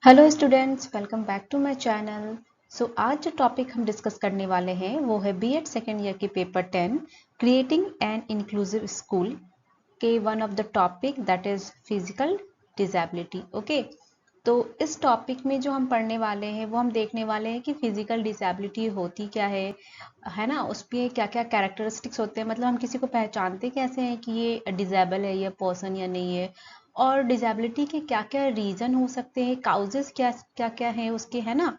Hello students, welcome back to my channel. आज जो topic हम डिस्कस करने वाले हैं वो है बीएड सेकेंड ईयर के paper 10 creating an inclusive school के one of the topic that is physical disability. Okay, तो इस टॉपिक में जो हम पढ़ने वाले हैं वो हम देखने वाले हैं कि फिजिकल डिसेबिलिटी होती क्या है ना, उस पर क्या क्या कैरेक्टरिस्टिक्स होते हैं, मतलब हम किसी को पहचानते कैसे हैं कि ये डिसेबल है या पर्सन या नहीं है, और डिसेबिलिटी के क्या क्या रीज़न हो सकते हैं, काउजेस क्या क्या क्या हैं उसके, है ना,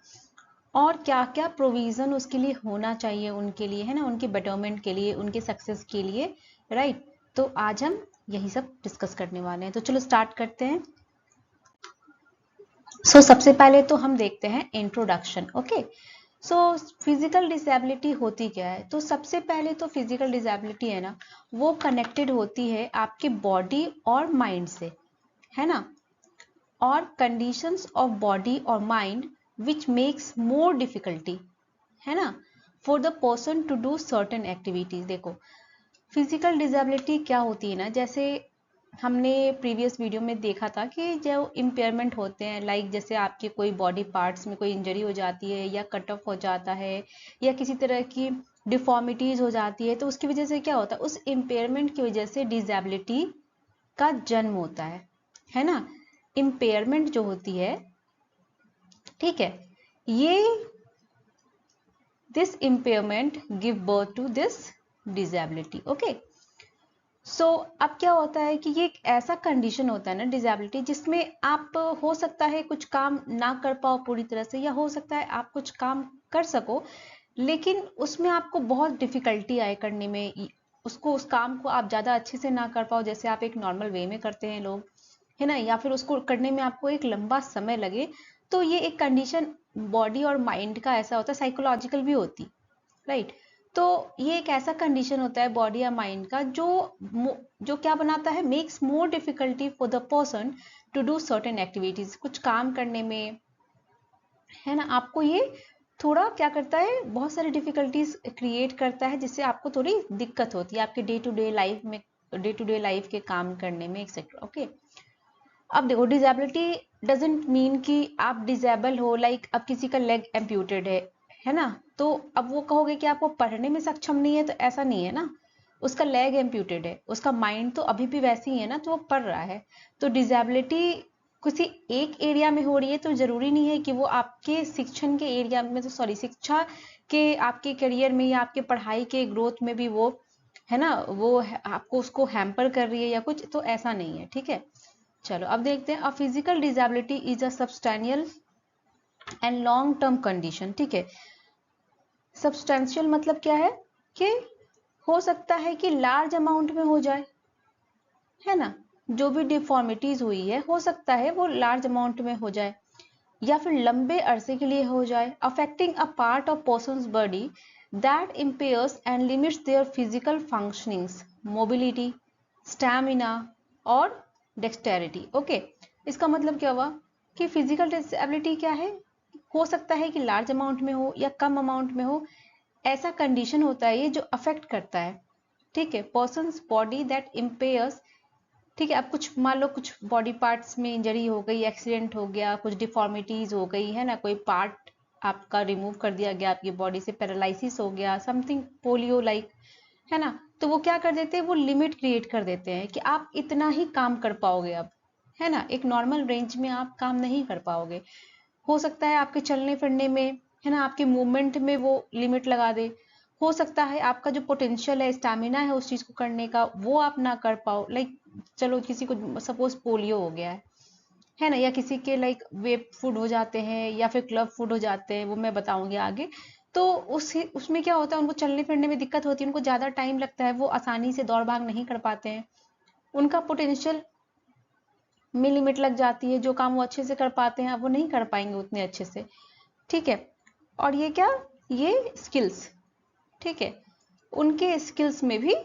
और क्या क्या प्रोविज़न उसके लिए होना चाहिए उनके लिए, है ना, उनके बेटरमेंट के लिए, उनके सक्सेस के लिए। राइट, तो आज हम यही सब डिस्कस करने वाले हैं, तो चलो स्टार्ट करते हैं। सबसे पहले तो हम देखते हैं इंट्रोडक्शन। ओके, फिजिकल डिसेबिलिटी होती क्या है। तो सबसे पहले तो फिजिकल डिसेबिलिटी है ना, वो कनेक्टेड होती है आपके बॉडी और माइंड से, है ना, और कंडीशंस ऑफ बॉडी और mind which makes more difficulty, है ना, for the person to do certain activities. देखो, फिजिकल डिसेबिलिटी क्या होती है ना, जैसे हमने प्रीवियस वीडियो में देखा था कि जो इम्पेयरमेंट होते हैं, लाइक जैसे आपके कोई बॉडी पार्ट्स में कोई इंजरी हो जाती है या कट ऑफ हो जाता है या किसी तरह की डिफॉर्मिटीज हो जाती है, तो उसकी वजह से क्या होता है, उस इम्पेयरमेंट की वजह से डिसेबिलिटी का जन्म होता है ना। इम्पेयरमेंट जो होती है, ठीक है, ये this impairment give birth to this disability. Okay, अब क्या होता है कि ये एक ऐसा कंडीशन होता है ना डिसेबिलिटी, जिसमें आप हो सकता है कुछ काम ना कर पाओ पूरी तरह से, या हो सकता है आप कुछ काम कर सको लेकिन उसमें आपको बहुत डिफिकल्टी आए करने में, उस काम को आप ज़्यादा अच्छे से ना कर पाओ जैसे आप एक नॉर्मल वे में करते हैं लोग, है ना, या फिर उसको करने में आपको एक लंबा समय लगे। तो ये एक कंडीशन बॉडी और माइंड का ऐसा होता है, साइकोलॉजिकल भी होती, राइट। तो ये एक ऐसा कंडीशन होता है बॉडी या माइंड का जो जो क्या बनाता है, makes more difficulty for the person to do certain activities, कुछ काम करने में, है ना, आपको ये थोड़ा क्या करता है, बहुत सारी डिफिकल्टीज क्रिएट करता है, जिससे आपको थोड़ी दिक्कत होती है आपके डे टू डे लाइफ के काम करने में, एक्सेट्रा। ओके, अब देखो, डिसेबिलिटी डजेंट मीन कि आप डिसेबल हो, लाइक अब किसी का लेग एम्प्यूटेड है ना, तो अब वो कहोगे कि आपको पढ़ने में सक्षम नहीं है, तो ऐसा नहीं है ना, उसका लेग एम्प्यूटेड है, उसका माइंड तो अभी भी वैसे ही है ना, तो वो पढ़ रहा है। तो डिसेबिलिटी किसी एक एरिया में हो रही है तो जरूरी नहीं है कि वो आपके शिक्षण के एरिया में, तो सॉरी, शिक्षा के आपके करियर में या आपके पढ़ाई के ग्रोथ में भी वो, है ना, वो आपको उसको हैम्पर कर रही है या कुछ, तो ऐसा नहीं है, ठीक है। चलो अब देखते हैं, a physical disability is a substantial and long term condition. ठीक है, सब्सटेंशियल मतलब क्या है कि हो सकता है कि लार्ज अमाउंट में हो जाए, है ना, जो भी डिफॉर्मिटीज हुई है हो सकता है वो लार्ज अमाउंट में हो जाए, या फिर लंबे अरसे के लिए हो जाए, affecting a part of person's body that impairs and limits their physical functionings, mobility, stamina और डेक्सटेरिटी। ओके, इसका मतलब क्या हुआ कि फिजिकल डिसेबिलिटी क्या है, हो सकता है कि लार्ज अमाउंट में हो या कम अमाउंट में हो, ऐसा कंडीशन होता है ये जो अफेक्ट करता है, ठीक है, पर्सनस बॉडी दैट इम्पेयर्स। ठीक है, अब कुछ मान लो कुछ बॉडी पार्ट्स में इंजरी हो गई, एक्सीडेंट हो गया, कुछ डिफॉर्मिटीज हो गई, है ना, कोई पार्ट आपका रिमूव कर दिया गया आपकी बॉडी से, पैरालिसिस हो गया, समथिंग पोलियो लाइक, है ना, तो वो क्या कर देते हैं, वो लिमिट क्रिएट कर देते हैं कि आप इतना ही काम कर पाओगे अब, है ना, एक नॉर्मल रेंज में आप काम नहीं कर पाओगे। हो सकता है आपके चलने फिरने में, है ना, आपके मूवमेंट में वो लिमिट लगा दे। हो सकता है आपका जो पोटेंशियल है, स्टैमिना है उस चीज को करने का, वो आप ना कर पाओ, लाइक चलो किसी को सपोज पोलियो हो गया है ना, या किसी के लाइक वेब फूड हो जाते हैं या फिर क्लब फूड हो जाते हैं, वो मैं बताऊंगी आगे। तो उसमें क्या होता है, उनको चलने फिरने में दिक्कत होती है, उनको ज्यादा टाइम लगता है, वो आसानी से दौड़ भाग नहीं कर पाते हैं, उनका पोटेंशियल में लिमिट लग जाती है, जो काम वो अच्छे से कर पाते हैं अब वो नहीं कर पाएंगे उतने अच्छे से, ठीक है। और ये क्या, ये स्किल्स, ठीक है, उनके स्किल्स में भी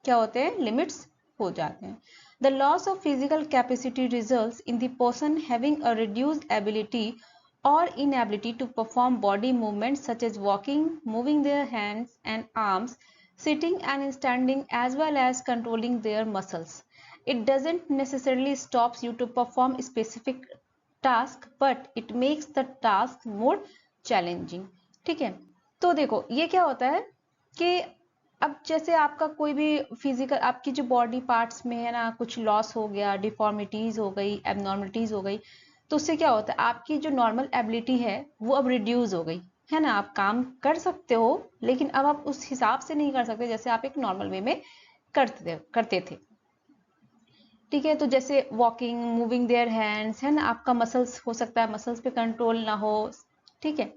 क्या होते हैं, लिमिट्स हो जाते हैं। The loss of physical capacity results in the person having a reduced ability or inability to perform body movements such as walking, moving their hands and arms, sitting and standing, as well as controlling their muscles. It doesn't necessarily stops you to perform specific task but it makes the task more challenging। ठीक है, तो देखो ये क्या होता है कि अब जैसे आपका कोई भी फिजिकल आपकी जो बॉडी पार्ट्स में है ना कुछ लॉस हो गया, डिफॉर्मिटीज हो गई, एबनॉर्मलिटीज हो गई, तो उससे क्या होता है आपकी जो नॉर्मल एबिलिटी है वो अब रिड्यूस हो गई है ना। आप काम कर सकते हो लेकिन अब आप उस हिसाब से नहीं कर सकते जैसे आप एक नॉर्मल वे में करते थे। ठीक है, तो जैसे वॉकिंग, मूविंग देयर हैंड्स है ना, आपका मसल्स हो सकता है मसल्स पे कंट्रोल ना हो। ठीक है,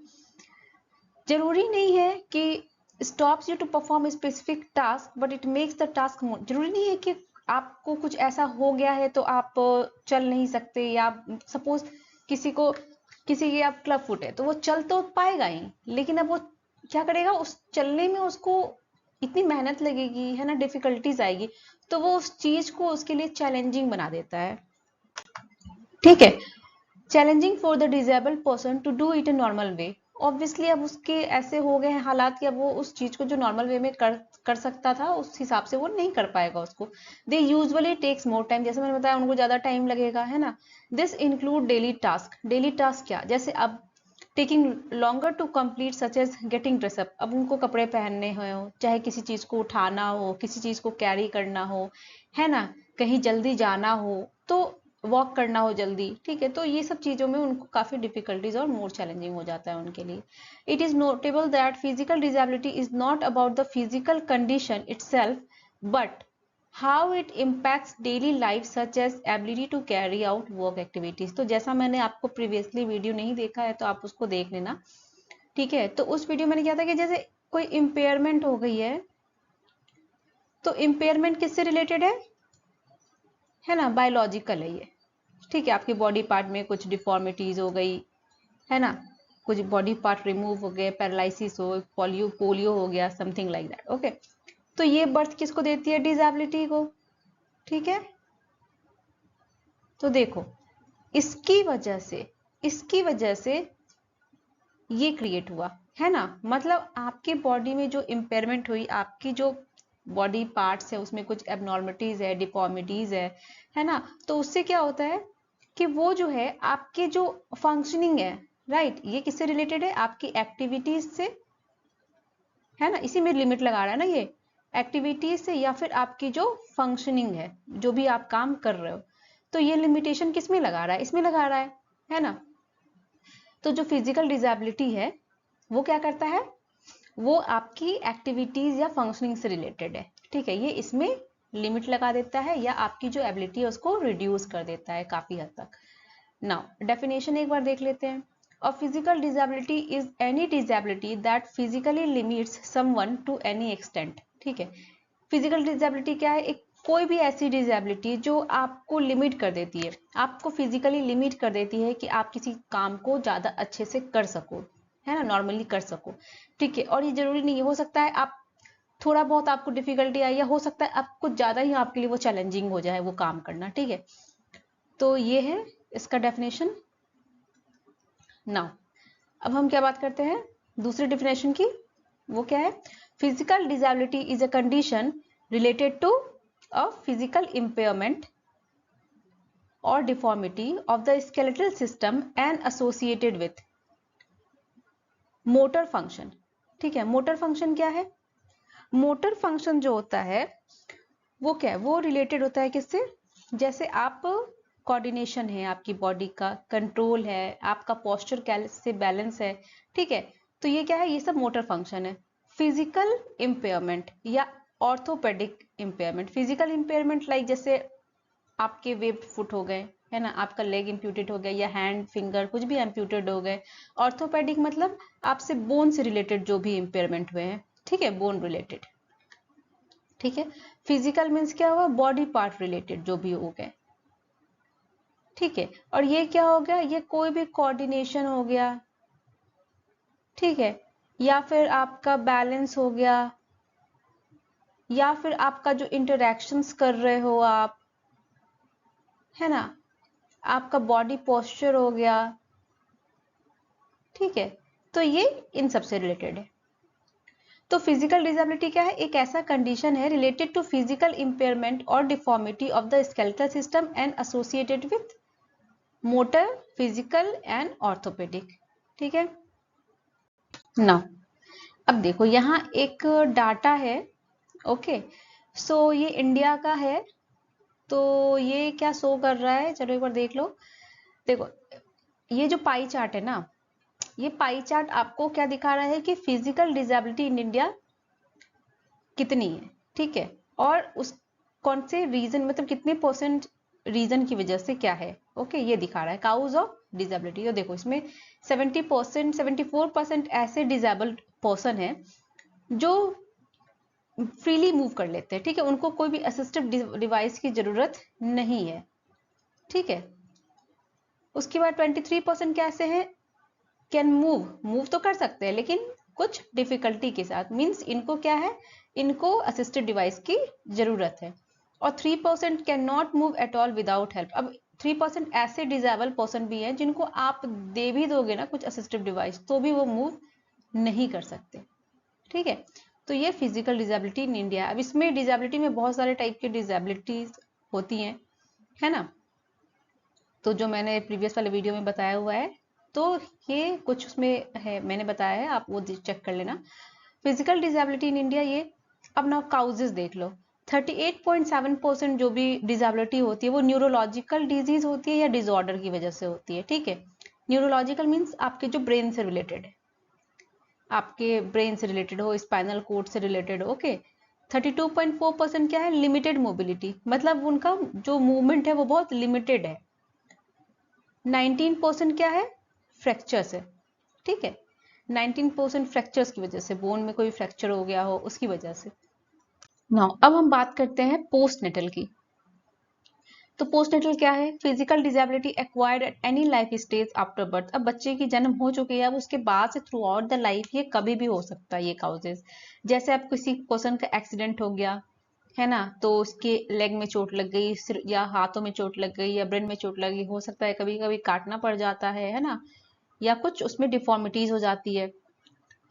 जरूरी नहीं है कि stops you to perform a specific task but it makes the task more। जरूरी नहीं है कि आपको कुछ ऐसा हो गया है तो आप चल नहीं सकते, या सपोज किसी की आप क्लब फुट है तो वो चल तो पाएगा ही, लेकिन अब वो क्या करेगा, उस चलने में उसको इतनी मेहनत लगेगी है ना, डिफिकल्टीज आएगी, तो वो उस चीज को उसके लिए चैलेंजिंग बना देता है। ठीक है, challenging for the disabled person to do it a normal way. Obviously अब उसके ऐसे हो गए हैं हालात कि अब वो उस चीज को जो नॉर्मल वे में कर सकता था उस हिसाब से वो नहीं कर पाएगा उसको। They usually takes more time, जैसे मैंने बताया उनको ज्यादा टाइम लगेगा है ना। This include daily task. Daily task क्या, जैसे अब taking longer to complete such as getting dress up. अब उनको कपड़े पहनने हो, चाहे किसी चीज को उठाना हो, किसी चीज को कैरी करना हो है ना, कहीं जल्दी जाना हो, तो वॉक करना हो जल्दी। ठीक है, तो ये सब चीजों में उनको काफी डिफिकल्टीज और मोर चैलेंजिंग हो जाता है उनके लिए। It is notable that physical disability is not about the physical condition itself but how it impacts daily life such as ability to carry out work activities. तो जैसा मैंने आपको प्रीवियसली वीडियो नहीं देखा है तो आप उसको देख लेना। ठीक है, तो उस वीडियो में क्या था कि जैसे कोई इम्पेयरमेंट हो गई है, तो इम्पेयरमेंट किससे रिलेटेड है ना, बायोलॉजिकल है ये। ठीक है, आपकी बॉडी पार्ट में कुछ डिफॉर्मिटीज हो गई है ना, कुछ बॉडी पार्ट रिमूव हो गए, पैरालिसिस हो, पोलियो हो गया, समथिंग लाइक दैट। ओके, तो ये बर्थ किसको देती है, डिसेबिलिटी को। ठीक है, तो देखो इसकी वजह से ये क्रिएट हुआ है ना। मतलब आपकी बॉडी में जो इम्पेयरमेंट हुई, आपकी जो बॉडी पार्ट्स है उसमें कुछ एबनॉर्मलिटीज है, डिफॉर्मिटीज है ना, तो उससे क्या होता है कि वो जो है आपके जो फंक्शनिंग है, राइट, ये किससे रिलेटेड है, आपकी एक्टिविटीज से है ना, इसी में लिमिट लगा रहा है ना ये, एक्टिविटीज से या फिर आपकी जो फंक्शनिंग है, जो भी आप काम कर रहे हो, तो ये लिमिटेशन किस में लगा रहा है, इसमें लगा रहा है ना। तो जो फिजिकल डिसेबिलिटी है वो क्या करता है, वो आपकी एक्टिविटीज या फंक्शनिंग से रिलेटेड है। ठीक है, ये इसमें लिमिट लगा देता है या आपकी जो एबिलिटी है उसको रिड्यूस कर देता है काफी हद तक। नाउ डेफिनेशन एक बार देख लेते हैं। A physical disability is any disability that physically limits someone to any extent. ठीक है, फिजिकल डिसेबिलिटी क्या है, एक कोई भी ऐसी डिसेबिलिटी जो आपको लिमिट कर देती है, आपको फिजिकली लिमिट कर देती है कि आप किसी काम को ज्यादा अच्छे से कर सको है ना, नॉर्मली कर सको। ठीक है, और ये जरूरी नहीं है, हो सकता है आप थोड़ा बहुत आपको डिफिकल्टी आई, या हो सकता है आप कुछ ज्यादा ही आपके लिए वो चैलेंजिंग हो जाए वो काम करना। ठीक है, तो ये है इसका डेफिनेशन। नाउ अब हम क्या बात करते हैं दूसरी डेफिनेशन की, वो क्या है, physical disability is a condition related to a physical impairment or deformity of the skeletal system and associated with motor function। ठीक है, मोटर फंक्शन क्या है, मोटर फंक्शन जो होता है वो क्या है, वो रिलेटेड होता है किससे, जैसे आप कोऑर्डिनेशन है, आपकी बॉडी का कंट्रोल है, आपका पोस्चर से बैलेंस है। ठीक है, तो ये क्या है, ये सब मोटर फंक्शन है। फिजिकल इम्पेयरमेंट या orthopaedic impairment, physical impairment like जैसे आपके वेब्ड फुट हो गए है ना, आपका लेग इम्प्यूटेड हो गया, या हैंड फिंगर कुछ भी इम्प्यूटेड हो गए। ऑर्थोपेडिक मतलब आपसे बोन से रिलेटेड जो भी इम्पेयरमेंट हुए हैं। ठीक है, बोन रिलेटेड। ठीक है, फिजिकल मीन्स क्या हुआ, बॉडी पार्ट रिलेटेड जो भी हो गए। ठीक है, और ये क्या हो गया, ये कोई भी कोऑर्डिनेशन हो गया। ठीक है, या फिर आपका बैलेंस हो गया, या फिर आपका जो इंटरैक्शंस कर रहे हो आप है ना, आपका बॉडी पोस्चर हो गया। ठीक है, तो ये इन सब से रिलेटेड है। तो फिजिकल डिसेबिलिटी क्या है, एक ऐसा कंडीशन है रिलेटेड टू फिजिकल इंपेयरमेंट और deformity of the skeletal system and associated with motor, physical and orthopaedic. ठीक है ना। अब देखो यहाँ एक डाटा है। ओके, सो ये इंडिया का है, तो ये क्या शो कर रहा है, चलो एक बार देख लो। देखो ये जो पाई चार्ट है ना, ये पाई चार्ट आपको क्या दिखा रहा है कि फिजिकल डिसेबिलिटी इन इंडिया कितनी है। ठीक है, और उस कौन से रीजन, मतलब कितने परसेंट रीजन की वजह से क्या है। ओके, ये दिखा रहा है काउज ऑफ डिसेबिलिटी। तो देखो इसमें 70%, 74% ऐसे डिसेबल्ड पर्सन है जो फ्रीली मूव कर लेते हैं। ठीक है, उनको कोई भी असिस्टिव डिवाइस की जरूरत नहीं है। ठीक है, उसके बाद 23% कैसे हैं, कैन मूव तो कर सकते हैं लेकिन कुछ डिफिकल्टी के साथ, मींस इनको क्या है, इनको असिस्टेड डिवाइस की जरूरत है। और 3% can not move at all without help. अब 3% ऐसे डिजेबल पर्सन भी हैं जिनको आप दे भी दोगे ना कुछ असिस्टिव डिवाइस तो भी वो मूव नहीं कर सकते। ठीक है, तो ये फिजिकल डिसेबिलिटी इन इंडिया। अब इसमें डिसेबिलिटी में बहुत सारे टाइप की डिसेबिलिटीज होती हैं, है ना। तो जो मैंने प्रीवियस वाले वीडियो में बताया हुआ है, तो ये कुछ उसमें है, मैंने बताया है, आप वो चेक कर लेना। फिजिकल डिसेबिलिटी इन इंडिया ये। अब ना काउजेस देख लो। 38.7% जो भी डिसेबिलिटी होती है वो न्यूरोलॉजिकल डिजीज होती है या डिसऑर्डर की वजह से होती है। ठीक है, न्यूरोलॉजिकल मीन्स आपके जो ब्रेन से रिलेटेड है, आपके ब्रेन से रिलेटेड हो, स्पाइनल कोड से रिलेटेड हो। ओके, 32.4% क्या है, लिमिटेड मोबिलिटी, मतलब उनका जो मूवमेंट है वो बहुत लिमिटेड है। 19% क्या है, फ्रैक्चर्स है। ठीक है, 19% फ्रैक्चर्स की वजह से, बोन में कोई फ्रैक्चर हो गया हो उसकी वजह से। नाउ अब हम बात करते हैं पोस्टनेटल की। तो पोस्टनेटल क्या है, physical disability acquired at any life stage after birth. अब बच्चे की जन्म हो चुकी है, अब उसके बाद से थ्रू आउट द लाइफ ये कभी भी हो सकता है ये काउजेस। जैसे अब किसी पर्सन का एक्सीडेंट हो गया है ना, तो उसके लेग में चोट लग गई, सिर या हाथों में चोट लग गई या ब्रेन में चोट लगी, हो सकता है कभी कभी काटना पड़ जाता है ना, या कुछ उसमें डिफॉर्मिटीज हो जाती है,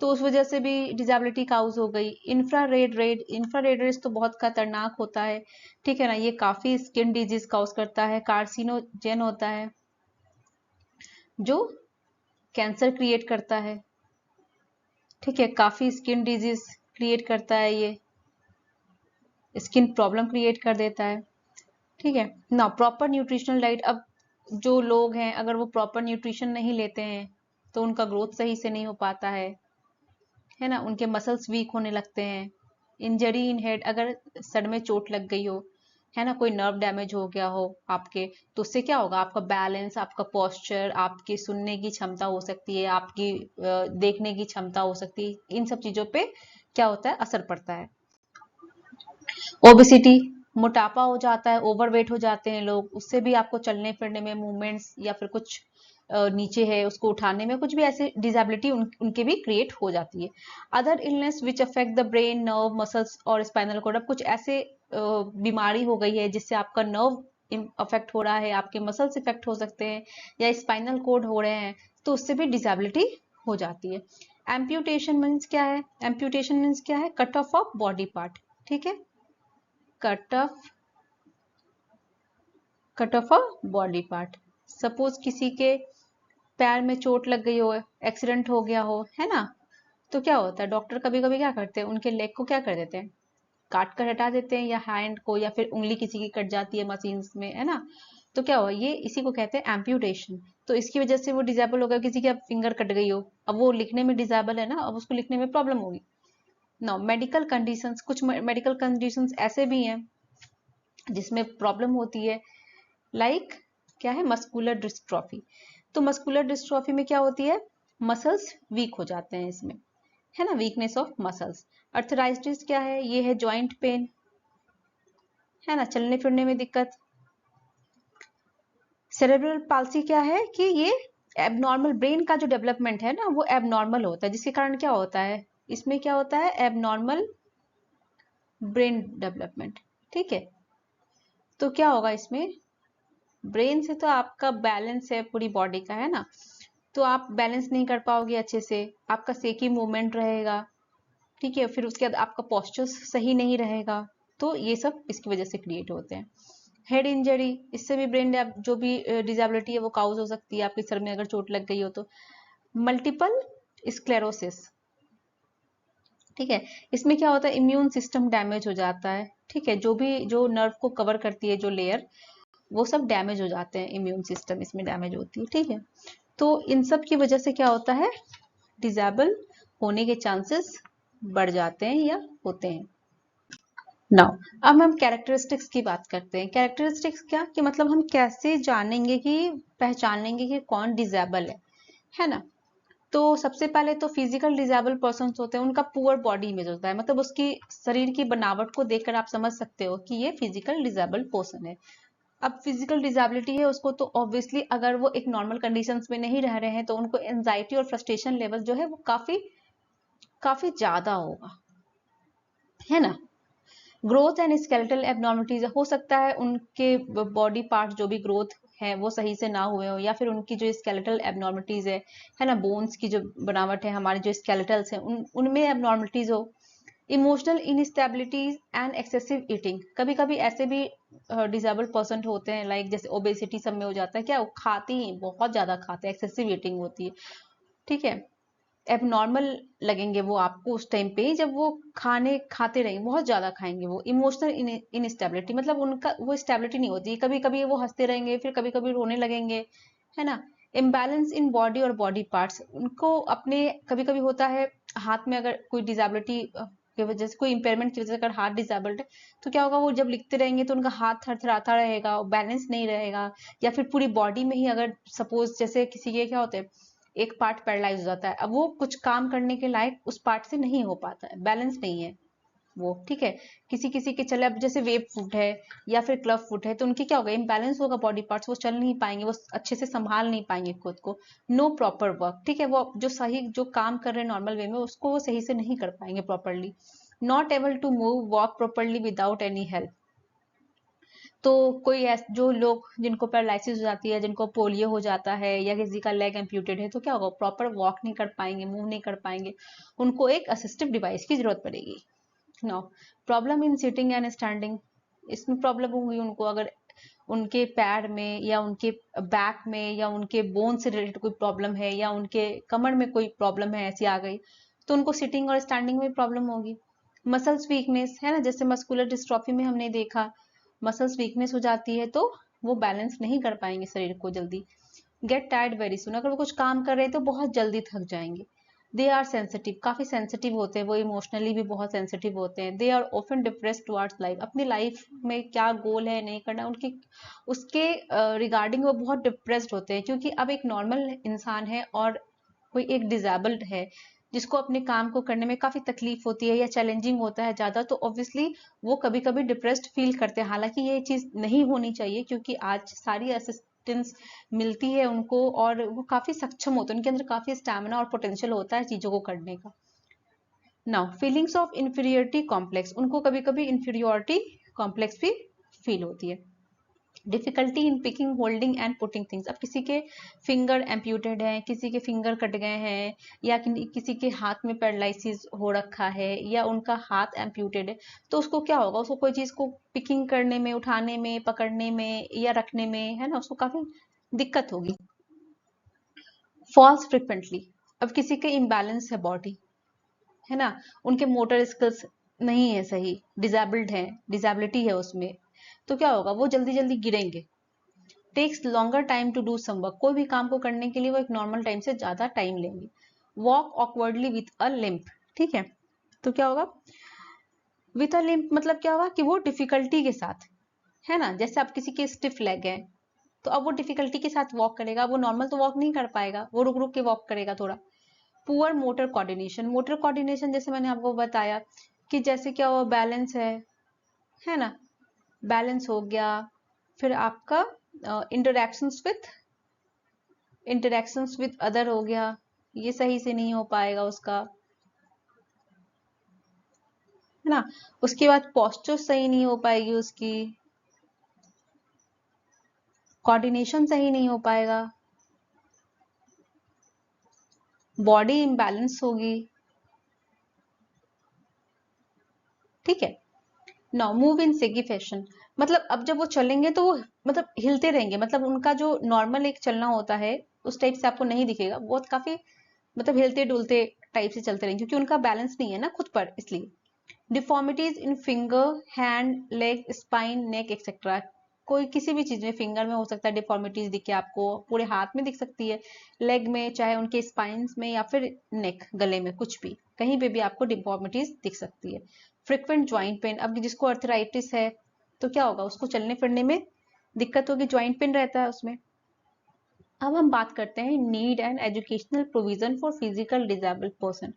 तो उस वजह से भी डिसेबिलिटी काउज हो गई। इंफ्रारेड रेज तो बहुत खतरनाक होता है। ठीक है ना, ये काफी स्किन डिजीज काउज करता है, कार्सिनोजेन होता है जो कैंसर क्रिएट करता है। ठीक है, काफी स्किन डिजीज क्रिएट करता है, ये स्किन प्रॉब्लम क्रिएट कर देता है। ठीक है ना, प्रॉपर न्यूट्रिशनल डाइट। अब जो लोग हैं अगर वो प्रॉपर न्यूट्रिशन नहीं लेते हैं तो उनका ग्रोथ सही से नहीं हो पाता है ना, उनके मसल्स वीक होने लगते हैं। इंजरी इन हेड, अगर सर में चोट लग गई हो, है ना, कोई नर्व डैमेज हो गया हो आपके, तो उससे क्या होगा, आपका बैलेंस, आपका पोस्चर, आपकी सुनने की क्षमता हो सकती है, आपकी देखने की क्षमता हो सकती है, इन सब चीजों पे क्या होता है, असर पड़ता है। ओबेसिटी, मोटापा हो जाता है, ओवरवेट हो जाते हैं लोग, उससे भी आपको चलने फिरने में मूवमेंट्स या फिर कुछ नीचे है उसको उठाने में कुछ भी ऐसे डिसेबिलिटी उनके भी क्रिएट हो जाती है। Other illness which affect the brain, nerve, muscles और स्पाइनल कॉर्ड। अब कुछ ऐसे बीमारी हो गई है जिससे आपका नर्व अफेक्ट हो रहा है, आपके मसल्स इफेक्ट हो सकते हैं या स्पाइनल कोड हो रहे हैं, तो उससे भी डिसेबिलिटी हो जाती है। एम्प्यूटेशन मीन्स क्या है, एम्प्यूटेशन मीन्स क्या है, cut off of body part. ठीक है, cut of a body part. Suppose किसी के पैर में चोट लग गई हो, एक्सीडेंट हो गया हो, है ना, तो क्या होता है, डॉक्टर कभी कभी क्या करते हैं, उनके लेग को क्या कर देते हैं, काट कर हटा देते हैं, या हैंड को, या फिर उंगली किसी की कट जाती है मशीन में, है ना, तो क्या हुआ, ये इसी को कहते हैं एम्प्यूटेशन। तो इसकी वजह से वो डिसेबल हो गया, किसी की अब फिंगर कट गई हो, अब वो लिखने में डिसेबल है ना, अब उसको लिखने में प्रॉब्लम होगी। नो, मेडिकल कंडीशंस, कुछ मेडिकल कंडीशंस ऐसे भी हैं जिसमें प्रॉब्लम होती है, लाइक क्या है, मस्कुलर डिस्ट्रॉफी। तो मस्कुलर डिस्ट्रॉफी में क्या होती है, मसल्स वीक हो जाते हैं इसमें, है ना, वीकनेस ऑफ मसल्स। अर्थराइटिस क्या है, ये है जॉइंट पेन, है ना, चलने फिरने में दिक्कत। सेरेब्रल पाल्सी क्या है कि ये एबनॉर्मल ब्रेन का जो डेवलपमेंट है ना वो एबनॉर्मल होता है, जिसके कारण क्या होता है, इसमें क्या होता है, एबनॉर्मल ब्रेन डेवलपमेंट। ठीक है, तो क्या होगा इसमें, ब्रेन से तो आपका बैलेंस है पूरी बॉडी का, है ना, तो आप बैलेंस नहीं कर पाओगे अच्छे से, आपका सेकी मूवमेंट रहेगा। ठीक है, फिर उसके बाद आपका पोस्चर सही नहीं रहेगा, तो ये सब इसकी वजह से क्रिएट होते हैं। हेड इंजरी, इससे भी ब्रेन जो भी डिजेबिलिटी है वो काउज हो सकती है, आपके सर में अगर चोट लग गई हो तो। मल्टीपल स्क्लेरोसिस, ठीक है, इसमें क्या होता है, इम्यून सिस्टम डैमेज हो जाता है, ठीक है, जो भी जो नर्व को कवर करती है जो लेयर, वो सब डैमेज हो जाते हैं, इम्यून सिस्टम इसमें डैमेज होती है, ठीक है। तो इन सब की वजह से क्या होता है, डिजेबल होने के चांसेस बढ़ जाते हैं या होते हैं। नाउ अब हम कैरेक्टरिस्टिक्स की बात करते हैं। कैरेक्टरिस्टिक्स क्या, कि मतलब हम कैसे जानेंगे कि पहचानेंगे कि कौन डिजेबल है ना। तो सबसे पहले तो फिजिकल डिजेबल पर्सन होते हैं, उनका पुअर बॉडी इमेज होता है, मतलब उसकी शरीर की बनावट को देखकर आप समझ सकते हो कि ये फिजिकल डिजेबल पर्सन है। अब फिजिकल डिजेबिलिटी है उसको, तो ऑब्वियसली अगर वो एक नॉर्मल कंडीशंस में नहीं रह रहे हैं तो उनको एंजाइटी और फ्रस्ट्रेशन लेवल जो है वो काफी काफी ज्यादा होगा, है ना। ग्रोथ एंड स्केलेटल एबनॉर्मलिटीज, हो सकता है उनके बॉडी पार्ट जो भी ग्रोथ है वो सही से ना हुए हो, या फिर उनकी जो स्केलेटल एबनॉर्मलिटीज है ना, बोन्स की जो बनावट है, हमारे जो स्केलेटल्स हैं उनमें एबनॉर्मलिटीज हो। इमोशनल इनस्टेबिलिटीज एंड एक्सेसिव ईटिंग, कभी कभी ऐसे भी डिसेबल पर्सन होते हैं, लाइक जैसे ओबेसिटी सब में हो जाता है, क्या वो खाते ही बहुत ज्यादा खाते हैं, एक्सेसिव ईटिंग होती है, ठीक है। एबनॉर्मल लगेंगे वो आपको उस टाइम पे जब वो खाने खाते रहेंगे, बहुत ज्यादा खाएंगे वो। इमोशनल इनस्टेबिलिटी, मतलब उनका वो स्टेबिलिटी नहीं होती, कभी कभी वो हंसते रहेंगे फिर कभी कभी रोने लगेंगे, है ना। इम्बैलेंस इन बॉडी और बॉडी पार्ट्स, उनको अपने कभी कभी होता है हाथ में, अगर कोई डिसेबिलिटी की वजह से, कोई इम्पेयरमेंट की वजह से अगर हाथ डिसेबल्ड है तो क्या होगा, वो जब लिखते रहेंगे तो उनका हाथ थरथराता रहेगा, बैलेंस नहीं रहेगा। या फिर पूरी बॉडी में ही अगर सपोज जैसे किसी के क्या होते हैं, एक पार्ट पैरालाइज हो जाता है, अब वो कुछ काम करने के लायक उस पार्ट से नहीं हो पाता है, बैलेंस नहीं है वो, ठीक है। किसी किसी के चले, अब जैसे वेब फुट है या फिर क्लब फुट है, तो उनके क्या होगा, इम्बैलेंस होगा बॉडी पार्ट्स, वो चल नहीं पाएंगे, वो अच्छे से संभाल नहीं पाएंगे खुद को। नो प्रॉपर वर्क, ठीक है, वो जो सही जो काम कर रहे हैं नॉर्मल वे में उसको वो सही से नहीं कर पाएंगे properly. Not able to move walk properly without any help. तो कोई जो लोग जिनको पैरालिसिस हो जाती है, जिनको पोलियो हो जाता है, या किसी का लेग एम्प्यूटेड है, तो क्या होगा, प्रॉपर वॉक नहीं कर पाएंगे, मूव नहीं कर पाएंगे, उनको एक असिस्टिव डिवाइस की जरूरत पड़ेगी। No problem in sitting and standing, इसमें प्रॉब्लम होगी उनको, अगर उनके पैर में या उनके बैक में या उनके बोन से रिलेटेड कोई प्रॉब्लम है, या उनके कमर में कोई प्रॉब्लम है ऐसी आ गई, तो उनको सिटिंग और स्टैंडिंग में प्रॉब्लम होगी। मसल्स वीकनेस है ना, जैसे मस्कुलर डिस्ट्रॉफी में हमने देखा, मसल्स वीकनेस हो जाती है तो वो बैलेंस नहीं कर पाएंगे शरीर को जल्दी। गेट टायर्ड वेरी सुन, अगर वो कुछ काम कर रहे हैं तो बहुत जल्दी थक जाएंगे। दे आर सेंसिटिव, काफी सेंसिटिव होते हैं वो, इमोशनली भी बहुत सेंसिटिव होते हैं। They are often depressed towards life, अपनी लाइफ में क्या गोल है नहीं करना उनकी, उसके रिगार्डिंग वो बहुत डिप्रेस्ड होते हैं, क्योंकि अब एक नॉर्मल इंसान है और कोई एक डिजेबल्ड है जिसको अपने काम को करने में काफी तकलीफ होती है या चैलेंजिंग होता है ज्यादा, तो ऑब्वियसली वो कभी कभी डिप्रेस्ड फील करते हैं। हालांकि ये चीज नहीं होनी चाहिए, क्योंकि आज सारी असिस्टेंस मिलती है उनको और वो काफी सक्षम होते हैं, उनके अंदर काफी स्टैमिना और पोटेंशियल होता है चीजों को करने का। Now feelings of inferiority complex, उनको कभी कभी इंफीरियरिटी कॉम्प्लेक्स भी फील होती है। Difficulty in picking holding and putting things, अब किसी के फिंगर एम्प्यूटेड हैं, किसी के फिंगर कट गए हैं, या किसी के हाथ में पैरालिसिस हो रखा है, या उनका हाथ एम्प्यूटेड है, तो उसको क्या होगा, उसको कोई चीज को पिकिंग करने में, उठाने में, पकड़ने में या रखने में, है ना, उसको काफी दिक्कत होगी। फॉल्स फ्रिक्वेंटली, अब किसी के इम्बैलेंस है बॉडी, है ना, उनके मोटर स्किल्स नहीं है सही, डिजेबल्ड है, डिजेबिलिटी है उसमें, तो क्या होगा, वो जल्दी जल्दी गिरेंगे। Takes longer time to do some work, कोई भी काम को करने के लिए वो एक नॉर्मल टाइम से ज्यादा टाइम लेंगे। Walk awkwardly with a limp, ठीक है, तो क्या होगा, विथ अ लिम्प मतलब क्या होगा कि वो डिफिकल्टी के साथ, है ना, जैसे आप किसी के स्टिफ लेग है तो अब वो डिफिकल्टी के साथ वॉक करेगा, वो नॉर्मल तो वॉक नहीं कर पाएगा, वो रुक रुक के वॉक करेगा थोड़ा। Poor motor coordination, motor coordination जैसे मैंने आपको बताया कि जैसे क्या हुआ, बैलेंस है ना, बैलेंस हो गया, फिर आपका interactions with interactions with other हो गया, ये सही से नहीं हो पाएगा उसका, है ना। उसके बाद पोस्चर सही नहीं हो पाएगी उसकी, कोऑर्डिनेशन सही नहीं हो पाएगा, बॉडी इम्बैलेंस होगी, ठीक है। नाउ मूव इन सेगी फैशन, मतलब अब जब वो चलेंगे तो वो मतलब हिलते रहेंगे, मतलब उनका जो नॉर्मल एक चलना होता है उस टाइप से आपको नहीं दिखेगा, बहुत काफी मतलब हिलते डुलते टाइप से चलते रहेंगे क्योंकि उनका बैलेंस नहीं है ना खुद पर, इसलिए। Deformities in finger, hand, leg, spine, neck etcetera, कोई किसी भी चीज में, फिंगर में हो सकता है डिफॉर्मिटीज दिखे आपको, पूरे हाथ में दिख सकती है, लेग में, चाहे उनके स्पाइन्स में, या फिर नेक, गले में, कुछ भी कहीं पे भी आपको डिफॉर्मिटीज दिख सकती है। फ्रिक्वेंट ज्वाइंट पेन, अब जिसको अर्थराइटिस है तो क्या होगा, उसको चलने फिरने में दिक्कत होगी, ज्वाइंट पेन रहता है उसमें। अब हम बात करते हैं need and educational provision for physical disabled person.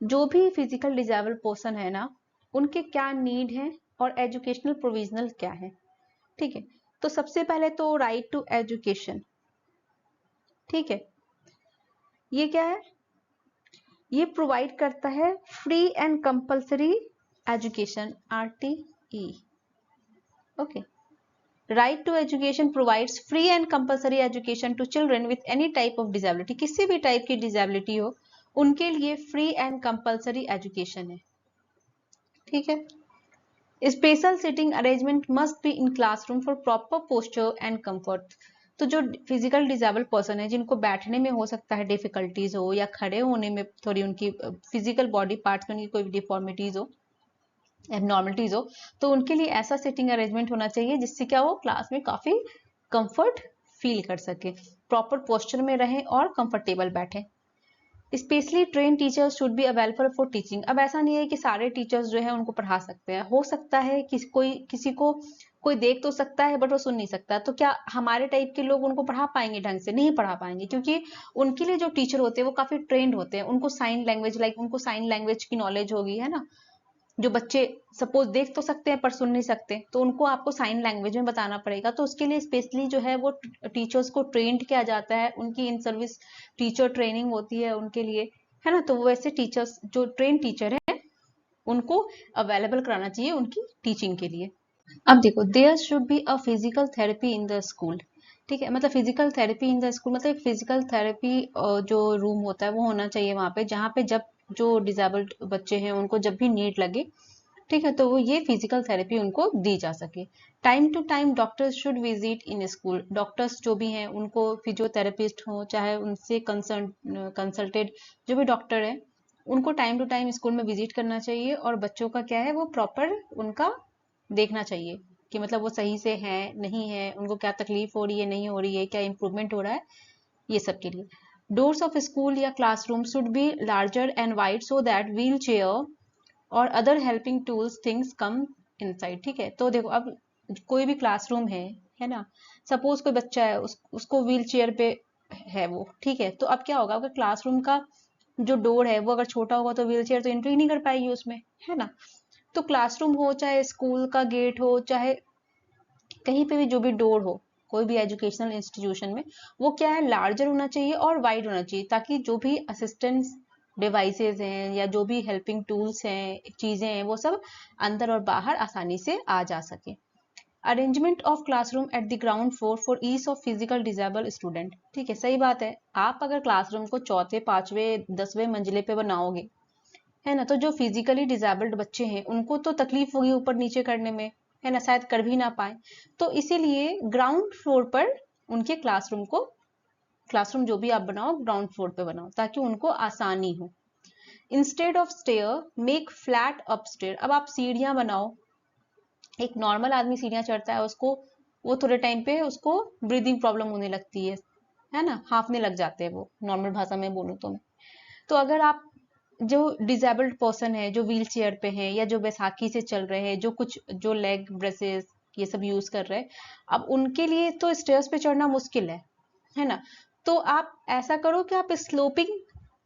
जो भी फिजिकल डिजेबल्ड पर्सन है ना, उनके क्या नीड है और एजुकेशनल प्रोविजनल क्या है, ठीक है। तो सबसे पहले तो राइट टू एजुकेशन, ठीक है, ये क्या है, ये प्रोवाइड करता है free and compulsory education, RTE, okay. Right to education provides free and compulsory education to children with any type of disability, किसी भी टाइप की डिसेबिलिटी हो उनके लिए फ्री एंड कंपल्सरी एजुकेशन है, ठीक है। Special sitting arrangement must be in classroom for proper posture and comfort, तो जो फिजिकल डिसेबल्ड पर्सन है जिनको बैठने में हो सकता है डिफिकल्टीज हो, या खड़े होने में थोड़ी उनकी फिजिकल बॉडी पार्ट्स में उनकी कोई डिफॉर्मिटीज हो, एबनॉर्मलिटीज हो, तो उनके लिए ऐसा सिटिंग अरेंजमेंट होना चाहिए जिससे क्या वो क्लास में काफी कंफर्ट फील कर सके, प्रॉपर पोस्चर में रहें और कंफर्टेबल बैठे। Specially train teachers should be available for teaching, अब ऐसा नहीं है कि सारे टीचर्स जो है उनको पढ़ा सकते हैं, हो सकता है कि किसी को कोई देख तो सकता है बट वो सुन नहीं सकता, तो क्या हमारे टाइप के लोग उनको पढ़ा पाएंगे, ढंग से नहीं पढ़ा पाएंगे, क्योंकि उनके लिए जो टीचर होते हैं वो काफी ट्रेंड होते हैं, उनको साइन लैंग्वेज, उनको साइन लैंग्वेज की नॉलेज होगी, है ना। जो बच्चे सपोज देख तो सकते हैं पर सुन नहीं सकते, तो उनको आपको साइन लैंग्वेज में बताना पड़ेगा, तो उसके लिए स्पेशली जो है वो टीचर्स को ट्रेंड किया जाता है, उनकी इन सर्विस टीचर ट्रेनिंग होती है उनके लिए, है ना। तो वैसे टीचर्स जो ट्रेन टीचर है उनको अवेलेबल कराना चाहिए उनकी टीचिंग के लिए। अब देखो, there should be a physical therapy in the school, ठीक है, मतलब physical therapy in the school मतलब एक फिजिकल थेरेपी जो रूम होता है वो होना चाहिए वहां पे, जहाँ पे जब जो डिजेबल्ड बच्चे हैं उनको जब भी नीड लगे, ठीक है, तो वो ये फिजिकल थेरेपी उनको दी जा सके। Time to time doctors should visit in school, doctors जो भी हैं उनको, फिजियोथेरेपिस्ट हो चाहे उनसे कंसल्टेड जो भी डॉक्टर है, उनको टाइम टू टाइम स्कूल में विजिट करना चाहिए, और बच्चों का क्या है वो प्रॉपर उनका देखना चाहिए कि मतलब वो सही से है नहीं है, उनको क्या तकलीफ हो रही है नहीं हो रही है, क्या इंप्रूवमेंट हो रहा है, ये सब के लिए। डोर्स ऑफ स्कूल या classroom should be larger and wide so that wheelchair और other helping tools things come inside, ठीक है। तो देखो, अब कोई भी क्लासरूम है ना, सपोज कोई बच्चा है उसको व्हील चेयर पे है वो, ठीक है, तो अब क्या होगा, अगर क्लासरूम का जो डोर है वो अगर छोटा होगा तो व्हील चेयर तो एंट्री नहीं कर पाएगी उसमें, है ना। तो क्लासरूम हो चाहे स्कूल का गेट हो चाहे कहीं पे भी जो भी डोर हो कोई भी एजुकेशनल इंस्टीट्यूशन में, वो क्या है लार्जर होना चाहिए और वाइड होना चाहिए, ताकि जो भी असिस्टेंस डिवाइसेज हैं या जो भी हेल्पिंग टूल्स हैं चीजें हैं वो सब अंदर और बाहर आसानी से आ जा सके। Arrangement of classroom at the ground floor for ease of physical disable student, ठीक है, सही बात है। आप अगर क्लासरूम को चौथे पांचवें 10वें मंजिले पे बनाओगे, है ना, तो जो फिजिकली डिजेबल्ड बच्चे हैं उनको तो तकलीफ होगी ऊपर नीचे करने में, है ना, शायद कर भी ना पाए, तो इसीलिए ग्राउंड फ्लोर पर उनके क्लासरूम जो भी आप बनाओ ग्राउंड फ्लोर पे बनाओ ताकि उनको आसानी हो। Instead of stair make flat upstair, अब आप सीढ़ियां बनाओ, एक नॉर्मल आदमी सीढ़ियां चढ़ता है उसको वो थोड़े टाइम पे उसको ब्रीदिंग प्रॉब्लम होने लगती है ना, हांफने लग जाते हैं वो, नॉर्मल भाषा में बोलूं तो मैं। तो अगर आप जो डिजेबल्ड पर्सन है जो व्हील चेयर पे है या जो बैसाखी से चल रहे हैं, जो कुछ जो लेग ब्रेसेस ये सब यूज कर रहे हैं, अब उनके लिए तो स्टेयर्स पे चढ़ना मुश्किल है ना। तो आप ऐसा करो कि आप स्लोपिंग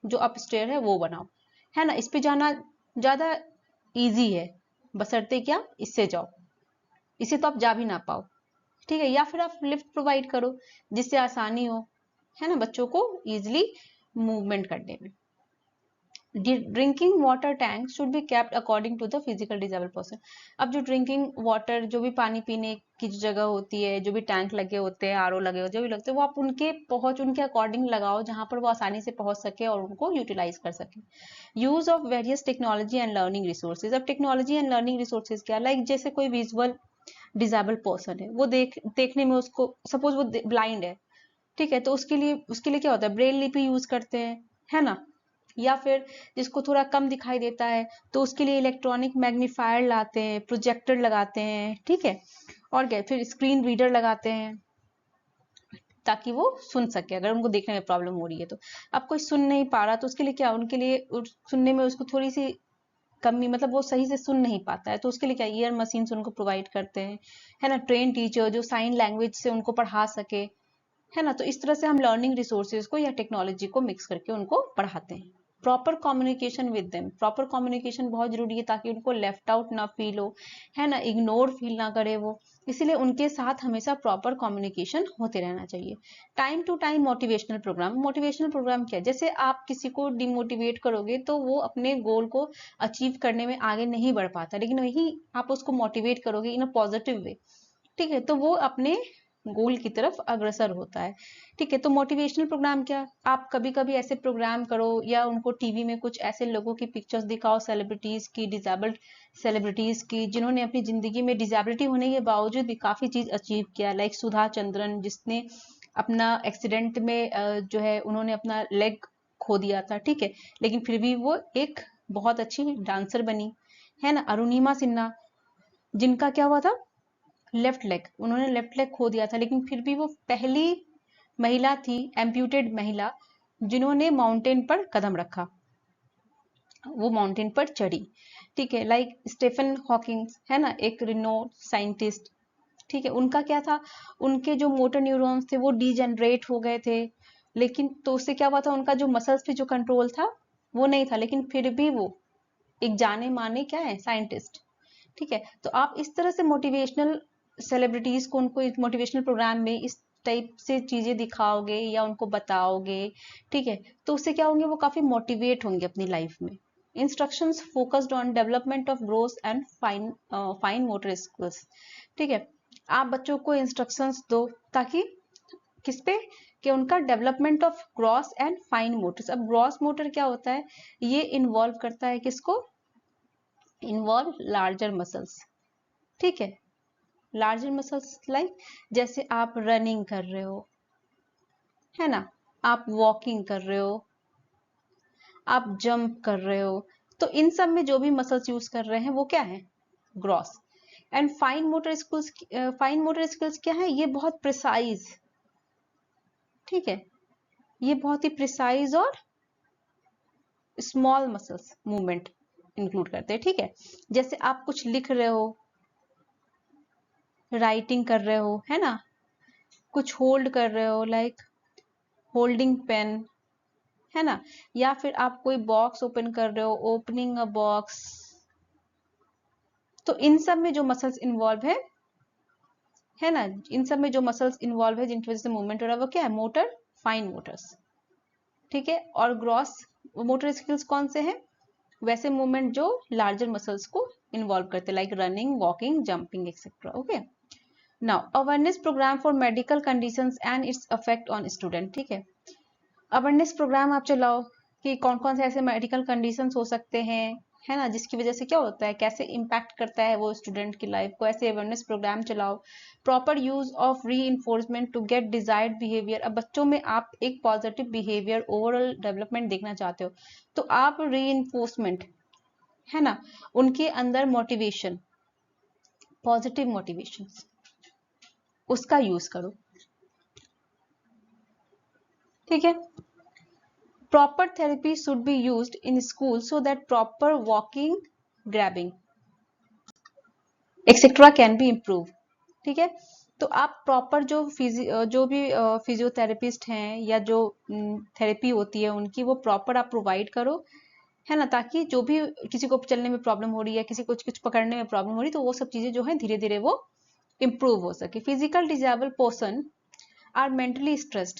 जो अप स्टेयर है वो बनाओ, है ना, इस पे जाना ज्यादा इजी है, बशर्ते क्या इससे जाओ, इसे तो आप जा भी ना पाओ, ठीक है, या फिर आप लिफ्ट प्रोवाइड करो जिससे आसानी हो, है ना, बच्चों को इजिली मूवमेंट करने में। Drinking water tank should be kept according to the physical disabled person. अब जो ड्रिंकिंग वाटर, जो भी पानी पीने की जो जगह होती है, जो भी टैंक लगे होते हैं, आरओ लगे होते हैं, जो भी लगते हैं, वो आप उनके अकॉर्डिंग लगाओ, जहां पर वो आसानी से पहुंच सके और उनको यूटिलाइज कर सके। Use of various technology and learning resources. अब टेक्नोलॉजी एंड लर्निंग रिसोर्सेज क्या, लाइक जैसे कोई विजुअल डिजेबल्ड पर्सन है, वो देखने में उसको, सपोज वो ब्लाइंड है, ठीक है, तो उसके लिए क्या होता है, ब्रेल लिपि यूज करते हैं, है ना। या फिर जिसको थोड़ा कम दिखाई देता है, तो उसके लिए इलेक्ट्रॉनिक मैग्नीफायर लाते हैं, प्रोजेक्टर लगाते हैं, ठीक है, और क्या, फिर स्क्रीन रीडर लगाते हैं ताकि वो सुन सके, अगर उनको देखने में प्रॉब्लम हो रही है तो। अब कोई सुन नहीं पा रहा, तो उसके लिए क्या, उनके लिए सुनने में उसको थोड़ी सी कमी, मतलब वो सही से सुन नहीं पाता है, तो उसके लिए क्या, ईयर मशीन्स उनको प्रोवाइड करते हैं, है ना। ट्रेन टीचर जो साइन लैंग्वेज से उनको पढ़ा सके, है ना। तो इस तरह से हम लर्निंग रिसोर्सेज को या टेक्नोलॉजी को मिक्स करके उनको पढ़ाते हैं। Proper communication with them. Proper communication बहुत जरूरी है, ताकि उनको लेफ्ट आउट ना फील हो, है ना, इग्नोर फील ना करे वो। इसीलिए उनके साथ हमेशा प्रॉपर कम्युनिकेशन होते रहना चाहिए। Time to time motivational program. Motivational program क्या है, जैसे आप किसी को डिमोटिवेट करोगे तो वो अपने गोल को अचीव करने में आगे नहीं बढ़ पाता, लेकिन वही आप उसको मोटिवेट करोगे इन अ पॉजिटिव वे, ठीक है, तो वो अपने गोल की तरफ अग्रसर होता है, ठीक है। तो मोटिवेशनल प्रोग्राम क्या, आप कभी कभी ऐसे प्रोग्राम करो, या उनको टीवी में कुछ ऐसे लोगों की पिक्चर्स दिखाओ, सेलिब्रिटीज की, डिजेबल्ड सेलिब्रिटीज की, जिन्होंने अपनी जिंदगी में डिजेबिलिटी होने के बावजूद भी काफी चीज अचीव किया, लाइक सुधा चंद्रन, जिसने अपना एक्सीडेंट में जो है उन्होंने अपना लेग खो दिया था, ठीक है, लेकिन फिर भी वो एक बहुत अच्छी डांसर बनी, है ना। अरुणिमा सिन्हा, जिनका क्या हुआ था, लेफ्ट लेग, उन्होंने लेफ्ट लेग खो दिया था, लेकिन फिर भी वो पहली महिला थी, एम्प्यूटेड महिला, जिन्होंने माउंटेन पर कदम रखा, वो माउंटेन पर चढ़ी, ठीक है। लाइक स्टीफन हॉकिंग, है ना, एक रिनोड साइंटिस्ट, ठीक है, उनका क्या था, उनके जो मोटर न्यूरॉन्स थे वो डीजेनरेट हो गए थे, लेकिन तो उससे क्या हुआ था, उनका जो मसल्स पे जो कंट्रोल था वो नहीं था, लेकिन फिर भी वो एक जाने माने क्या है, साइंटिस्ट, ठीक है। तो आप इस तरह से मोटिवेशनल सेलिब्रिटीज को, उनको इस मोटिवेशनल प्रोग्राम में इस टाइप से चीजें दिखाओगे या उनको बताओगे, ठीक है, तो उससे क्या होंगे, वो काफी मोटिवेट होंगे अपनी लाइफ में। Instructions focused on development of growth and fine motor skills, ठीक है। आप बच्चों को इंस्ट्रक्शंस दो, ताकि किस पे, कि उनका development of gross and fine Motors. अब ग्रॉस मोटर क्या होता है, ये इन्वॉल्व करता है किसको, इन्वॉल्व लार्जर मसल्स, ठीक है, लार्जर मसल्स, लाइक जैसे आप रनिंग कर रहे हो, है ना, आप वॉकिंग कर रहे हो, आप जंप कर रहे हो, तो इन सब में जो भी मसल्स यूज कर रहे हैं वो क्या है, gross. And fine motor skills, fine motor skills क्या है, ये बहुत प्रिसाइज, ठीक है, ये बहुत ही प्रिसाइज और स्मॉल मसल्स मूवमेंट इंक्लूड करते हैं, ठीक है। जैसे आप कुछ लिख रहे हो, राइटिंग कर रहे हो, है ना, कुछ होल्ड कर रहे हो, लाइक होल्डिंग पेन, है ना, या फिर आप कोई बॉक्स ओपन कर रहे हो, ओपनिंग अ बॉक्स, तो इन सब में जो मसल्स इन्वॉल्व है ना, इन सब में जो मसल्स इन्वॉल्व है जिनकी वजह से मूवमेंट हो रहा है, वो क्या है, मोटर फाइन मोटर्स, ठीक है। और ग्रॉस मोटर स्किल्स कौन से हैं, वैसे मूवमेंट जो लार्जर मसल्स को इन्वॉल्व करते हैं, like running, walking, jumping etcetera, okay. Now awareness program for medical conditions and its effect on student, ठीक है। अवेयरनेस प्रोग्राम आप चलाओ कि कौन कौन से ऐसे मेडिकल कंडीशंस हो सकते हैं, है ना, जिसकी वजह से क्या होता है, कैसे इम्पैक्ट करता है वो स्टूडेंट की लाइफ को, ऐसे अवेयरनेस प्रोग्राम चलाओ। Proper use of reinforcement to get desired behaviour. अब बच्चों में आप एक पॉजिटिव बिहेवियर, ओवरऑल डेवलपमेंट देखना चाहते हो, तो आप री इन्फोर्समेंट, है ना, उनके अंदर मोटिवेशन, पॉजिटिव मोटिवेशन, उसका यूज करो, ठीक है। Proper therapy should be used in school so that proper walking, grabbing, etc. can be improved, ठीक है। तो आप प्रॉपर जो भी फिजियोथेरेपिस्ट हैं या जो थेरेपी होती है उनकी, वो प्रॉपर आप प्रोवाइड करो, है ना, ताकि जो भी किसी को चलने में प्रॉब्लम हो रही है, किसी को कुछ पकड़ने में प्रॉब्लम हो रही है, तो वो सब चीजें जो है धीरे धीरे वो इम्प्रूव हो सके। Physical disable person are mentally stressed,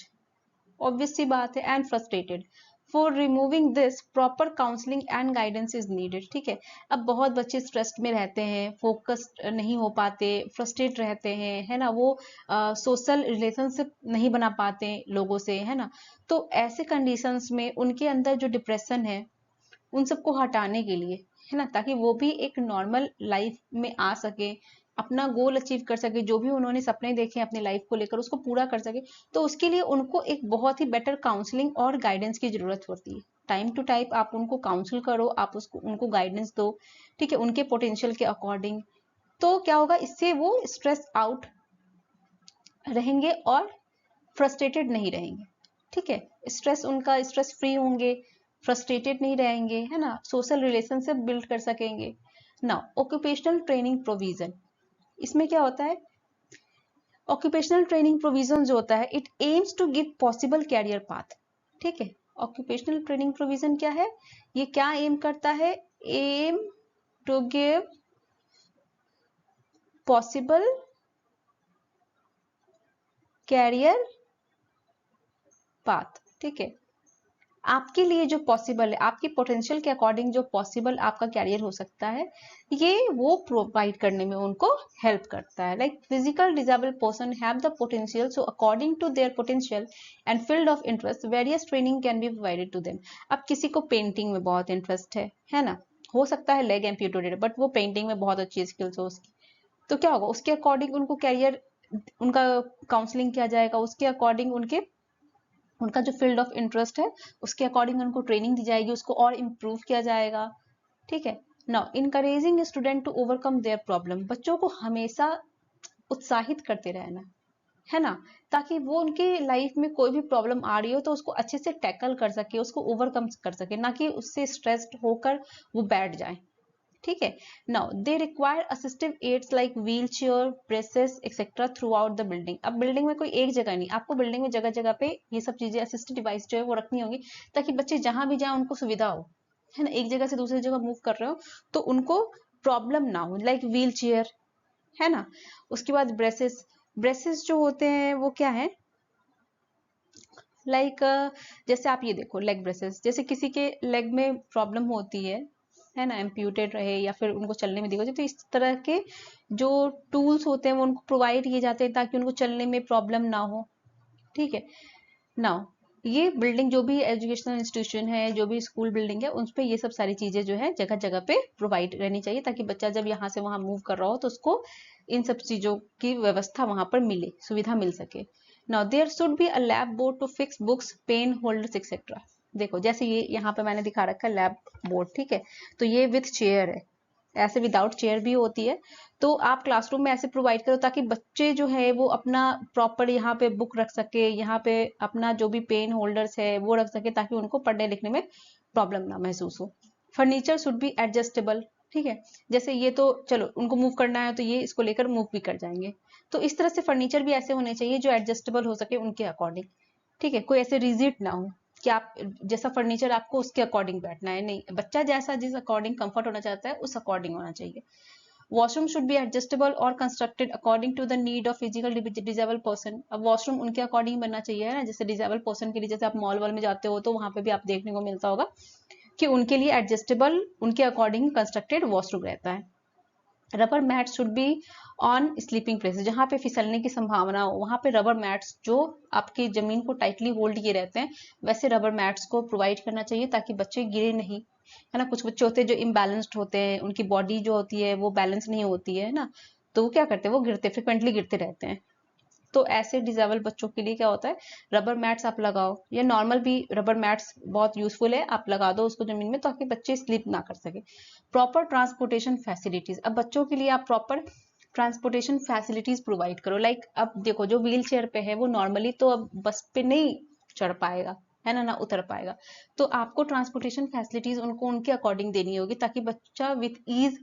obvious सी बात है, and frustrated. For removing this proper counselling and guidance is needed. ठीक है, अब बहुत बच्चे स्ट्रेस्ड में रहते हैं, फोकस्ड नहीं हो पाते, फ्रस्ट्रेट रहते हैं, है ना, वो सोशल रिलेशनशिप नहीं बना पाते लोगों से, है ना। तो ऐसे कंडीशंस में उनके अंदर जो डिप्रेशन है उन सबको हटाने के लिए, है ना, ताकि वो भी एक नॉर्मल लाइफ में आ सके, अपना गोल अचीव कर सके, जो भी उन्होंने सपने देखे अपनी लाइफ को लेकर उसको पूरा कर सके, तो उसके लिए उनको एक बहुत ही बेटर काउंसलिंग और गाइडेंस की जरूरत होती है। टाइम टू टाइम आप उनको काउंसिल करो, आप उसको उनको गाइडेंस दो, ठीक है, उनके पोटेंशियल के अकॉर्डिंग। तो क्या होगा, इससे वो स्ट्रेस आउट रहेंगे और फ्रस्ट्रेटेड नहीं रहेंगे। ठीक है, स्ट्रेस फ्री होंगे, फ्रस्ट्रेटेड नहीं रहेंगे, है ना, सोशल रिलेशनशिप बिल्ड कर सकेंगे। नाउ ऑक्यूपेशनल ट्रेनिंग प्रोविजन, इसमें क्या होता है, ऑक्यूपेशनल ट्रेनिंग प्रोविजन जो होता है it aims to give possible career path. ठीक है, ऑक्यूपेशनल ट्रेनिंग प्रोविजन क्या है, ये क्या एम करता है, aim to give possible career path. ठीक है, आपके लिए जो पॉसिबल है, आपकी पोटेंशियल के अकॉर्डिंग जो पॉसिबल आपका कैरियर हो सकता है, ये वो प्रोवाइड करने में उनको हेल्प करता है। Like physical disabled person have the potential, so according to their potential and field of interest various training can be provided to them. अब किसी को पेंटिंग में बहुत इंटरेस्ट है ना, हो सकता है लेग एम्प्यूटेड, बट वो पेंटिंग में बहुत अच्छी स्किल्स हो उसकी, तो क्या होगा, उसके अकॉर्डिंग उनको कैरियर, उनका काउंसलिंग किया जाएगा, उसके अकॉर्डिंग उनका जो फील्ड ऑफ इंटरेस्ट है उसके अकॉर्डिंग उनको ट्रेनिंग दी जाएगी, उसको और इम्प्रूव किया जाएगा। ठीक है, now encouraging student to overcome their problem, बच्चों को हमेशा उत्साहित करते रहना, है ना, ताकि वो उनकी लाइफ में कोई भी प्रॉब्लम आ रही हो तो उसको अच्छे से टैकल कर सके, उसको ओवरकम कर सके, ना कि उससे स्ट्रेस्ड होकर वो बैठ जाए। ठीक है, now they require assistive aids like wheelchair, braces etcetera throughout the building. अब बिल्डिंग में कोई एक जगह नहीं, आपको बिल्डिंग में जगह जगह पे ये सब चीजें असिस्टिव डिवाइस जो है वो रखनी होगी, ताकि बच्चे जहां भी जाए उनको सुविधा हो, है ना, एक जगह से दूसरी जगह मूव कर रहे हो तो उनको प्रॉब्लम ना हो, लाइक व्हील चेयर, है ना। उसके बाद ब्रेसेस, ब्रेसेस जो होते हैं वो क्या है, लाइक जैसे आप ये देखो लेग ब्रेसेस, जैसे किसी के लेग में प्रॉब्लम होती है ना, एम्प्यूटेड रहे या फिर उनको चलने में दिक्कत होती है, तो इस तरह के जो टूल्स होते हैं वो उनको प्रोवाइड किए जाते हैं ताकि उनको चलने में प्रॉब्लम ना हो। ठीक है, नाउ ये बिल्डिंग जो भी एजुकेशनल इंस्टीट्यूशन है, जो भी स्कूल बिल्डिंग है, उस पे ये सब सारी चीजें जो है जगह जगह पे प्रोवाइड रहनी चाहिए, ताकि बच्चा जब यहाँ से वहां मूव कर रहा हो तो उसको इन सब चीजों की व्यवस्था वहां पर मिले, सुविधा मिल सके। Now there should be a lap board to fix books, pen holders etcetera. देखो जैसे ये यहाँ पे मैंने दिखा रखा है लैब बोर्ड, ठीक है, तो ये विथ चेयर है, ऐसे विदाउट चेयर भी होती है, तो आप क्लासरूम में ऐसे प्रोवाइड करो ताकि बच्चे जो है वो अपना प्रॉपर यहाँ पे बुक रख सके, यहाँ पे अपना जो भी पेन होल्डर्स है वो रख सके, ताकि उनको पढ़ने लिखने में प्रॉब्लम ना महसूस हो। Furniture should be adjustable. ठीक है, जैसे ये तो चलो उनको मूव करना है तो ये इसको लेकर मूव भी कर जाएंगे, तो इस तरह से फर्नीचर भी ऐसे होने चाहिए जो एडजस्टेबल हो सके उनके अकॉर्डिंग। ठीक है, कोई ऐसे रिजिड ना हो कि आप जैसा फर्नीचर आपको उसके अकॉर्डिंग बैठना है, नहीं, बच्चा जैसा जिस अकॉर्डिंग कंफर्ट होना चाहता है उस अकॉर्डिंग होना चाहिए। वॉशरूम शुड बी एडजस्टेबल और constructed according to the need of physical disable person. अब वॉशरूम उनके अकॉर्डिंग बनना चाहिए, है ना, जैसे डिजेबल पर्सन के लिए, जैसे आप मॉल वॉल में जाते हो तो वहां पे भी आप देखने को मिलता होगा कि उनके लिए एडजस्टेबल उनके अकॉर्डिंग कंस्ट्रक्टेड वॉशरूम रहता है। Rubber mat should be on sleeping places, जहां पे फिसलने की संभावना हो वहां पे रबर मैट्स जो आपकी जमीन को टाइटली होल्ड किए रहते हैं, वैसे रबर मैट्स को प्रोवाइड करना चाहिए ताकि बच्चे गिरे नहीं, है ना। कुछ बच्चे होते हैं जो इम्बैलेंस्ड होते हैं, उनकी बॉडी जो होती है वो बैलेंस नहीं होती है ना, तो वो क्या करते हैं, वो गिरते फ्रिक्वेंटली गिरते रहते हैं। तो ऐसे डिजेबल बच्चों के लिए क्या होता है, रबर मैट्स आप लगाओ, या नॉर्मल भी रबर मैट्स बहुत यूजफुल है, आप लगा दो उसको जमीन में ताकि बच्चे स्लिप ना कर सके। प्रॉपर ट्रांसपोर्टेशन फैसिलिटीज, अब बच्चों के लिए आप प्रॉपर ट्रांसपोर्टेशन फैसिलिटीज प्रोवाइड करो। लाइक अब देखो जो व्हील चेयर पे है वो नॉर्मली तो अब बस पे नहीं चढ़ पाएगा, है ना, ना उतर पाएगा, तो आपको ट्रांसपोर्टेशन फैसिलिटीज उनको उनके अकॉर्डिंग देनी होगी ताकि बच्चा विथ ईज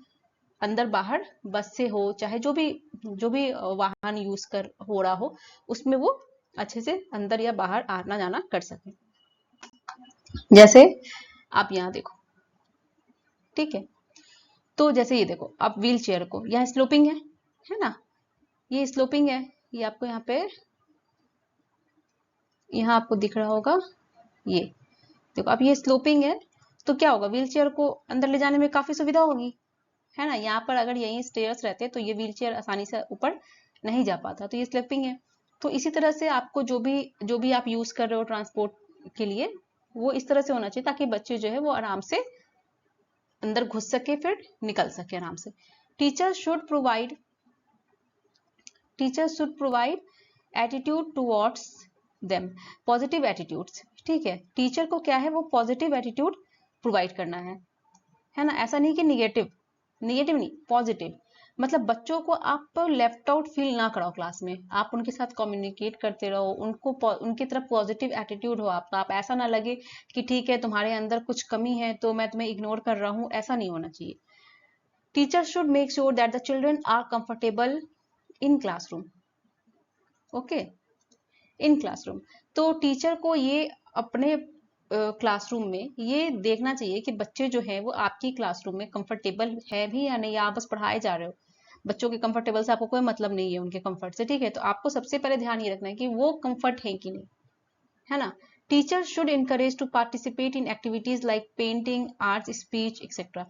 अंदर बाहर बस से हो, चाहे जो भी वाहन यूज कर हो रहा हो उसमें वो अच्छे से अंदर या बाहर आना जाना कर सके। जैसे आप यहाँ देखो, ठीक है, तो जैसे ये देखो आप व्हील चेयर को, यहाँ स्लोपिंग है ना, ये स्लोपिंग है, ये आपको यहाँ पे यहाँ आपको दिख रहा होगा, ये देखो अब ये स्लोपिंग है तो क्या होगा, व्हील चेयर को अंदर ले जाने में काफी सुविधा होगी, है ना। यहाँ पर अगर यही स्टेयर्स रहते तो ये व्हील चेयर आसानी से ऊपर नहीं जा पाता, तो ये स्लिपिंग है। तो इसी तरह से आपको जो भी आप यूज कर रहे हो ट्रांसपोर्ट के लिए, वो इस तरह से होना चाहिए ताकि बच्चे जो है वो आराम से अंदर घुस सके फिर निकल सके आराम से। Teacher should provide attitude towards them, positive attitudes, ठीक है। टीचर को क्या है, वो पॉजिटिव एटीट्यूड प्रोवाइड करना है ना। ऐसा नहीं कि निगेटिव नहीं, पॉजिटिव। मतलब बच्चों को आप लेफ्ट आउट फील ना कराओ क्लास में, आप उनके साथ कम्युनिकेट करते रहो, उनकी तरफ पॉजिटिव एटीट्यूड हो आपका। आप ऐसा ना लगे कि ठीक है तुम्हारे अंदर कुछ कमी है तो मैं तुम्हें इग्नोर कर रहा हूं, ऐसा नहीं होना चाहिए। Teacher should make sure that the children are comfortable in classroom, okay, in classroom. तो टीचर को ये अपने क्लासरूम में ये देखना चाहिए कि बच्चे जो है वो आपकी क्लासरूम में कंफर्टेबल है भी या नहीं, या आप बस पढ़ाए जा रहे हो। बच्चों के कंफर्टेबल से आपको कोई मतलब नहीं है, उनके कंफर्ट से, ठीक है। तो आपको सबसे पहले ध्यान ये रखना है कि वो कंफर्ट है कि नहीं, है ना। Teacher should encourage to participate in activities like painting, arts, speech etcetera.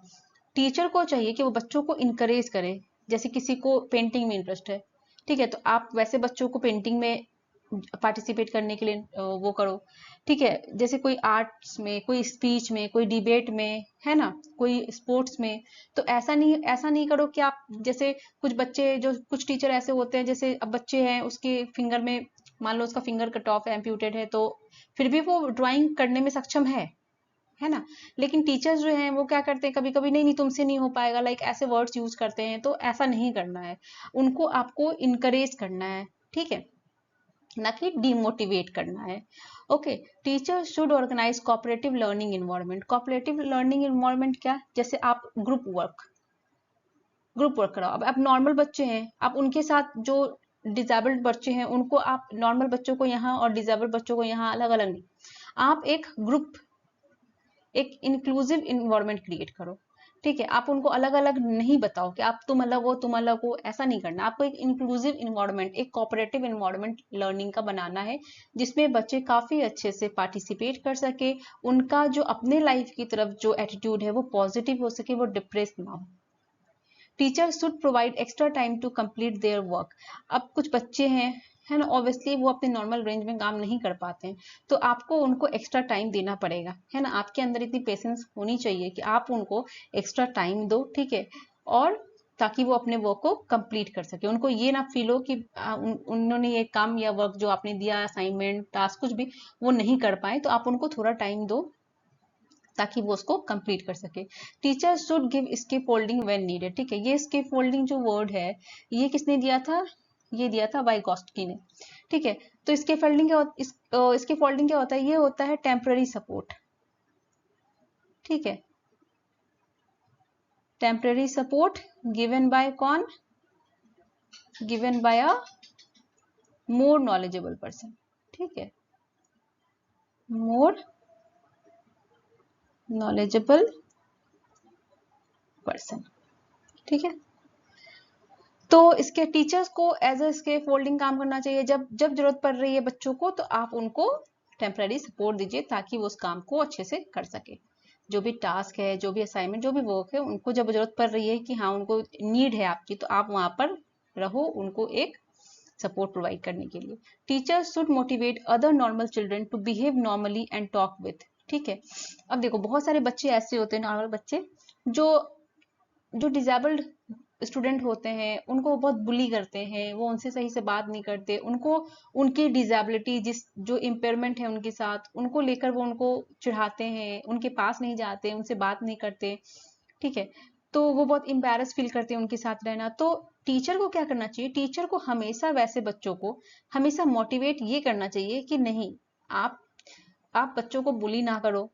Teacher को चाहिए कि वो बच्चों को इनकरेज करे। जैसे किसी को पेंटिंग में इंटरेस्ट है, ठीक है, तो आप वैसे बच्चों को पेंटिंग में पार्टिसिपेट करने के लिए वो करो, ठीक है। जैसे कोई आर्ट्स में, कोई स्पीच में, कोई डिबेट में, है ना, कोई स्पोर्ट्स में। तो ऐसा नहीं करो कि आप, जैसे कुछ बच्चे, जो कुछ टीचर ऐसे होते हैं, जैसे अब बच्चे हैं उसके फिंगर में, मान लो उसका फिंगर कट ऑफ है, एम्प्यूटेड है, तो फिर भी वो ड्राइंग करने में सक्षम है ना। लेकिन टीचर्स जो हैं वो क्या करते हैं, कभी कभी नहीं नहीं तुमसे नहीं हो पाएगा, लाइक ऐसे वर्ड्स यूज करते हैं। तो ऐसा नहीं करना है, उनको आपको इनकरेज करना है, ठीक है, ना कि डिमोटिवेट करना है। Okay, teacher should organise cooperative learning environment. Cooperative learning environment क्या, जैसे आप ग्रुप वर्क कराओ। अब आप नॉर्मल बच्चे हैं, आप उनके साथ जो डिजेबल्ड बच्चे हैं उनको, आप नॉर्मल बच्चों को यहाँ और डिजेबल्ड बच्चों को यहाँ अलग अलग नहीं, आप एक इंक्लूसिव इन्वायरमेंट क्रिएट करो, ठीक है। आप उनको अलग अलग नहीं बताओ कि आप तुम अलग हो तुम अलग हो, ऐसा नहीं करना। आपको एक इंक्लूसिव इन्वायरमेंट, एक कोऑपरेटिव इन्वायरमेंट लर्निंग का बनाना है, जिसमें बच्चे काफी अच्छे से पार्टिसिपेट कर सके, उनका जो अपने लाइफ की तरफ जो एटीट्यूड है वो पॉजिटिव हो सके, वो डिप्रेस ना हो। Teacher should provide extra time to complete their work. अब कुछ बच्चे हैं, है ना, ऑब्वियसली वो अपने नॉर्मल रेंज में काम नहीं कर पाते हैं, तो आपको उनको एक्स्ट्रा टाइम देना पड़ेगा, है ना। आपके अंदर इतनी पेशेंस होनी चाहिए कि आप उनको एक्स्ट्रा टाइम दो, ठीक है, और ताकि वो अपने वर्क को कंप्लीट कर सके। उनको ये ना फील हो कि उन्होंने ये काम या वर्क जो आपने दिया, असाइनमेंट, टास्क, कुछ भी वो नहीं कर पाए, तो आप उनको थोड़ा टाइम दो ताकि वो उसको कंप्लीट कर सके। Teacher should give skip folding when needed, ठीक है। ये स्किप फोल्डिंग जो वर्ड है, ये किसने दिया था, ये दिया था वाइगॉस्की ने, ठीक है। तो इसके फोल्डिंग इसके फोल्डिंग क्या होता है, ये होता है टेम्पररी सपोर्ट, ठीक है। टेम्पररी सपोर्ट गिवन बाय कौन, given by a more knowledgeable person, ठीक है, मोर नॉलेजेबल पर्सन, ठीक है। तो इसके टीचर्स को एज ए इसके फोल्डिंग काम करना चाहिए। जब जब जरूरत पड़ रही है बच्चों को, तो आप उनको टेम्पररी सपोर्ट दीजिए ताकि वो उस काम को अच्छे से कर सके। जो भी टास्क है, जो भी असाइनमेंट, जो भी वर्क है, उनको जब जरूरत पड़ रही है कि हाँ उनको नीड है आपकी, तो आप वहां पर रहो, उनको एक सपोर्ट प्रोवाइड करने के लिए। Teachers should motivate other normal children to behave normally and talk with, ठीक है। अब देखो बहुत सारे बच्चे ऐसे होते हैं, नॉर्मल बच्चे, जो जो डिजेबल्ड स्टूडेंट होते हैं, उनको बहुत बुली करते हैं, वो उनसे सही से बात नहीं करते, उनको उनकी डिजेबिलिटी, जो इम्पेयरमेंट है उनके साथ, उनको लेकर वो उनको चिढ़ाते हैं, उनके पास नहीं जाते, उनसे बात नहीं करते, ठीक है। तो वो बहुत एम्बैरस फील करते हैं उनके साथ रहना। तो टीचर को क्या करना चाहिए, टीचर को हमेशा वैसे बच्चों को हमेशा मोटिवेट ये करना चाहिए कि नहीं, आप आप बच्चों को बुली ना करो,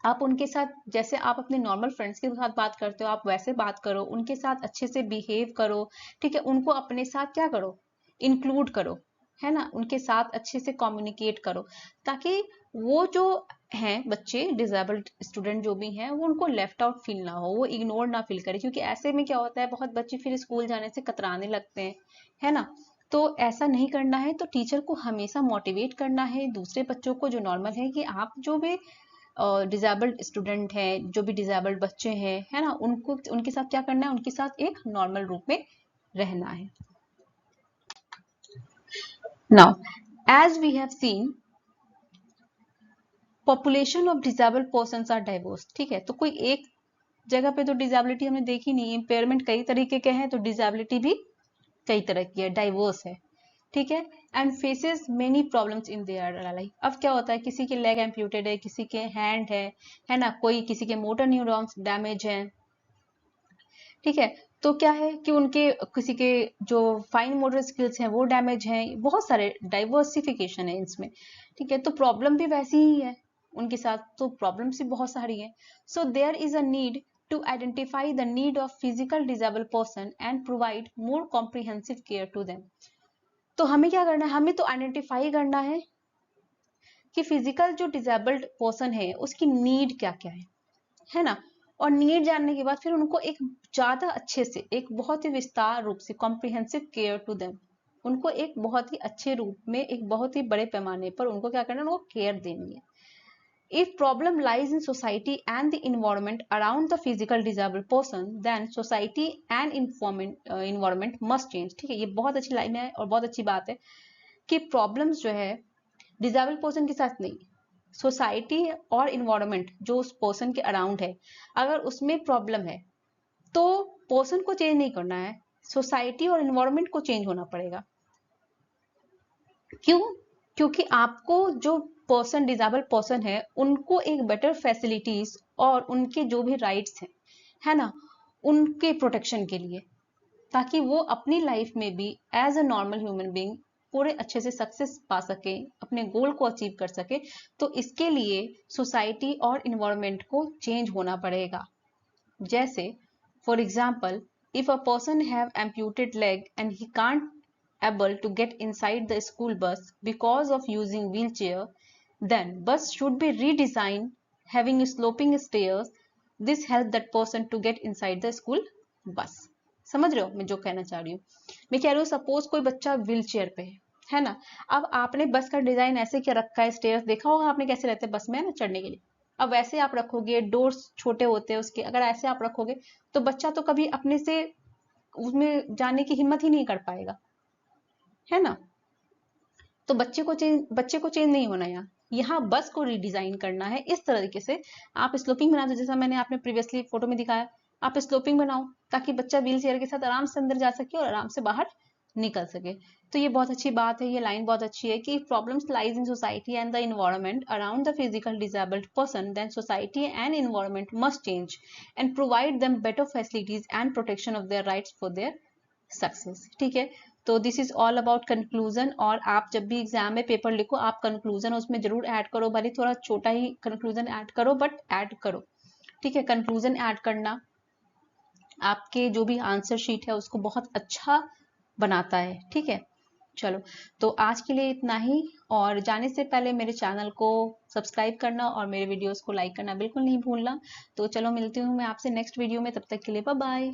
आप उनके साथ जैसे आप अपने नॉर्मल फ्रेंड्स के साथ बात करते हो, आप वैसे बात करो, उनके साथ अच्छे से बिहेव करो, ठीक है। उनको अपने साथ क्या करो, इंक्लूड करो, है ना, उनके साथ अच्छे से कम्युनिकेट करो, ताकि वो जो हैं बच्चे, डिजेबल्ड स्टूडेंट जो भी हैं, वो उनको लेफ्ट आउट फील ना हो, वो इग्नोर ना फील करे। क्योंकि ऐसे में क्या होता है, बहुत बच्चे फिर स्कूल जाने से कतराने लगते हैं, है ना। तो ऐसा नहीं करना है। तो टीचर को हमेशा मोटिवेट करना है दूसरे बच्चों को जो नॉर्मल है, कि आप जो भी डिजेबल्ड स्टूडेंट हैं, जो भी डिजेबल्ड बच्चे हैं, है ना, उनको उनके साथ क्या करना है, उनके साथ एक नॉर्मल रूप में रहना है। Now as we have seen population of disabled persons are diverse, ठीक है, तो कोई एक जगह पे तो डिजेबिलिटी हमने देखी नहीं, इम्पेयरमेंट कई तरीके के हैं, तो डिजेबिलिटी भी कई तरह की है, डाइवर्स है, ठीक है, and faces many problems in their life. अब क्या होता है, किसी के लेग एम्प्यूटेड है, किसी के हैंड है ना, कोई किसी के मोटर न्यूरॉन्स डैमेज है, ठीक है, तो क्या है कि उनके किसी के जो फाइन मोटर स्किल्स हैं वो डैमेज हैं, बहुत सारे डाइवर्सिफिकेशन है इसमें, ठीक है, तो प्रॉब्लम भी वैसी ही है उनके साथ, तो प्रॉब्लम्स भी बहुत सारी है। So there is a need to identify the need of physical disabled person and provide more comprehensive care to them। तो हमें क्या करना है, हमें तो आइडेंटिफाई करना है कि फिजिकल जो डिसेबल्ड पर्सन है उसकी नीड क्या क्या है ना, और नीड जानने के बाद फिर उनको एक ज्यादा अच्छे से, एक बहुत ही विस्तार रूप से कॉम्प्रिहेंसिव केयर टू देम, उनको एक बहुत ही अच्छे रूप में, एक बहुत ही बड़े पैमाने पर उनको क्या करना है, उनको केयर देनी है। If problem lies in society and the environment around the physical disabled person, then society and environment must change। ठीक है, ये बहुत अच्छी लाइन है और बहुत अच्छी बात है कि प्रॉब्लम्स जो है डिसेबल्ड पर्सन के साथ नहीं, सोसाइटी और इन्वायरमेंट जो उस पर्सन के अराउंड है, अगर उसमें प्रॉब्लम है तो पर्सन को चेंज नहीं करना है, सोसाइटी और इन्वायरमेंट को चेंज होना पड़ेगा। क्यों? क्योंकि आपको जो पर्सन डिसेबल पर्सन है उनको एक बेटर फैसिलिटीज और उनके जो भी राइट्स हैं, है ना, उनके प्रोटेक्शन के लिए, ताकि वो अपनी लाइफ में भी as a normal human being पूरे अच्छे से सक्सेस पा सके, अपने गोल को अचीव कर सके, तो इसके लिए सोसाइटी और इन्वायरमेंट को चेंज होना पड़ेगा। जैसे for example, if a person have amputated leg and he can't able to get inside the school bus because of using wheelchair, then bus should be redesigned having sloping stairs। This help that person to get inside the school bus। समझ रहे हो मैं जो कहना चाह रही हूँ? मैं कह रही हूँ सपोज कोई बच्चा व्हील चेयर पे है ना, अब आपने बस का डिजाइन ऐसे क्या रखा है, स्टेयर्स देखा होगा आपने कैसे रहते हैं बस में, है ना, चढ़ने के लिए, अब वैसे आप रखोगे, डोर्स छोटे होते हैं उसके, अगर ऐसे आप रखोगे तो बच्चा तो कभी अपने से उसमें जाने की हिम्मत ही नहीं कर पाएगा, है ना, तो बच्चे को चेंज नहीं होना, यहाँ बस को रिडिजाइन करना है इस तरीके से। आप स्लोपिंग बना दो, जैसा मैंने आपने प्रीवियसली फोटो में दिखाया, आप स्लोपिंग बनाओ ताकि बच्चा व्हील चेयर के साथ आराम से अंदर जा सके और आराम से बाहर निकल सके। तो ये बहुत अच्छी बात है, ये लाइन बहुत अच्छी है कि problems lies in society and the environment around the physical disabled person, then society and environment must change and provide them better facilities and protection of their rights for their success. ठीक है, तो this is all about conclusion. और आप जब भी exam में paper लिखो आप कंक्लूजन उसमें जरूर ऐड करो, भले थोड़ा छोटा ही कंक्लूजन ऐड करो बट ऐड करो, ठीक है, कंक्लूजन ऐड करना आपके जो भी आंसर शीट है उसको बहुत अच्छा बनाता है। ठीक है, चलो तो आज के लिए इतना ही, और जाने से पहले मेरे चैनल को सब्सक्राइब करना और मेरे वीडियोस को लाइक करना बिल्कुल नहीं भूलना। तो चलो मिलती हूँ मैं आपसे नेक्स्ट वीडियो में, तब तक के लिए बाय बाय।